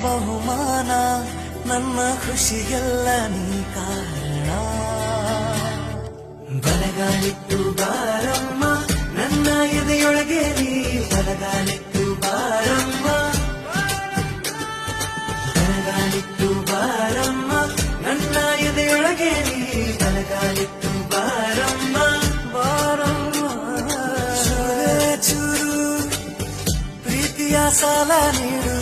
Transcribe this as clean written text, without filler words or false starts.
ಬಹುಮಾನ ನನ್ನ ಖುಷಿಗೆಲ್ಲ ನೀ ಕಾರಣ. ಬಲಗಾಲಿಟ್ಟು ಬಾರಮ್ಮ ನನ್ನ ಎದೆಯೊಳಗೆ ನೀ ಬಲಗಾಲಿಟ್ಟು ಬಾರಮ್ಮ. ಬಲಗಾಲಿಟ್ಟು ಬಾರಮ್ಮ ನನ್ನ ಎದೆಯೊಳಗೆ ನೀ ಬಲಗಾಲಿಟ್ಟು ಬಾರಮ್ಮ. ಬಾರಮ್ಮ ಚೂರೇ ಚೂರು ಪ್ರೀತಿಯ ಸಾಲ ನೀಡು